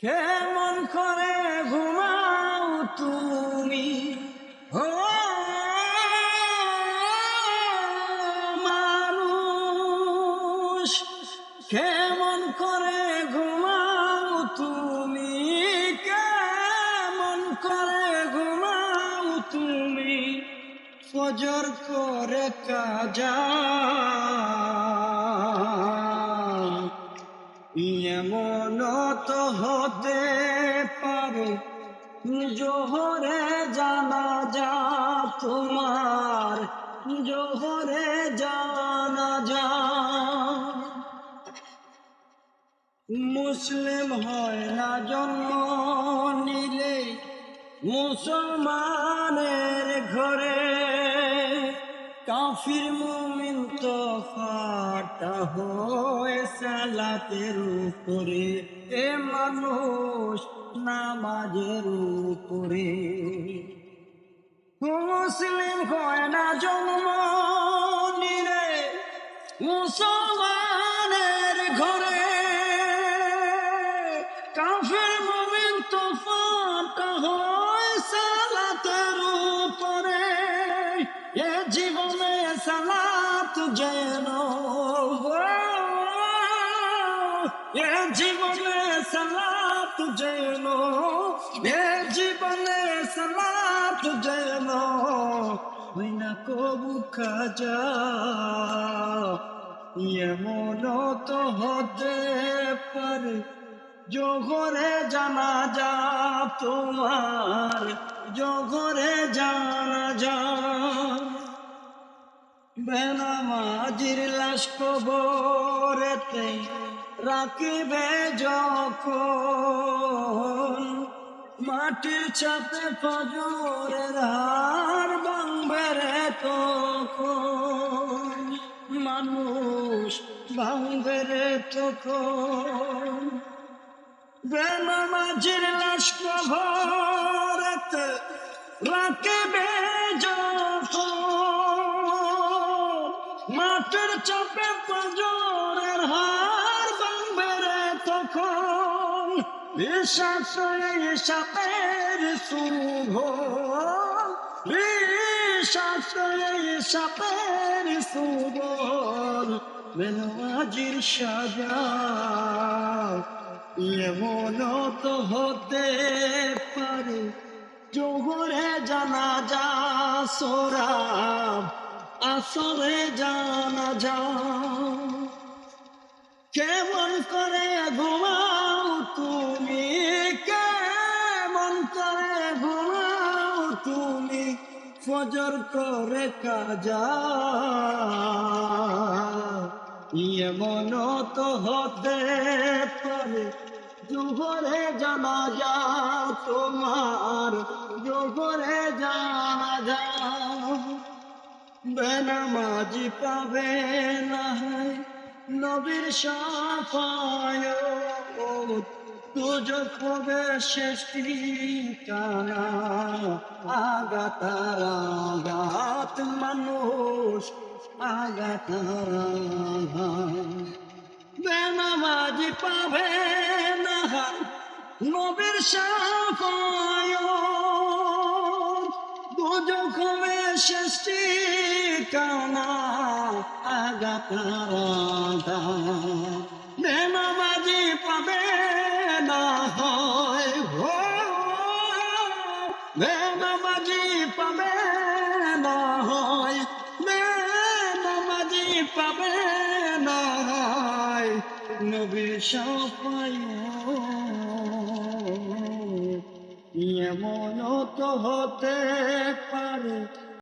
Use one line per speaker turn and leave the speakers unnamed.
কেমন করে ঘুমাও তুমি ও মানুষ, কেমন করে ঘুমাও তুমি, কেমন করে ঘুমাও তুমি, ফজর করে কাজা এমন তো হতে পারে জোহরে জানাজা তোমার, জোহরে জানাজা। মুসলিম হয় না জন্ম নিলে মুসলমানের ঘরে, কাফির মুমিন তো ফাটা হয় সালাতের উপরে, এ মানুষ নামাজের উপরে। মুসলিম হয় না জন্ম নিলে মুসলমানের ঘরে, কাফির মুমিন তো ফাটা হয় সালাতের উপরে। এ জীবনে সালাত যেন, এ জীবনে সালাত যেন, এ জীবনে সালাত যেন হয় না কবু খাজা। এমন তো হতে পারে জোহরে জানাজা তোমার, জোহরে জানাজা। বেনামাজির লাশ কবরেতে রাখিবে যখন, মাটির চাপে ফজরের হার ভাঙবে রে তখন, মানুষ ভাঙবে রে তখন। বেনামাজির লাশ কবরেতে রাখিবে যখন, মাটির চাপে ফজরের হার ভাঙবে রে তখন। বিশ্বাস সাপের শুভ, বিশ্বাস সাপের শুভ, বেনামাজির সাজা। এমন তো হতে পারে জোহরে জানাজা সোরাব আসরে জানাজা। কেমন করে ঘুমাও তুমি, কেমন করে ঘুমাও তুমি, ফজর করে কাজা। এমন তো হতে পারে জোহরে জানাজা তোমার, জোহরে জানাজা। বেনামাজি পাবে না নবীর শাফায়াত, দুজক হবে শেষ ঠিকানা। আঘাতার আঘাত মানুষ, আঘাতার আঘাত। বেনামাজি পাবে না নবীর শাফায়াত, দুজক হবে শেষ ঠিকানা। আঘাতার আঘাত বেনামাজি পাবে না হয়, বেনামাজি পাবে না হয়, বেনামাজি পাবে না হয় নবীর শাফায়াত। এমন তো হতে পারে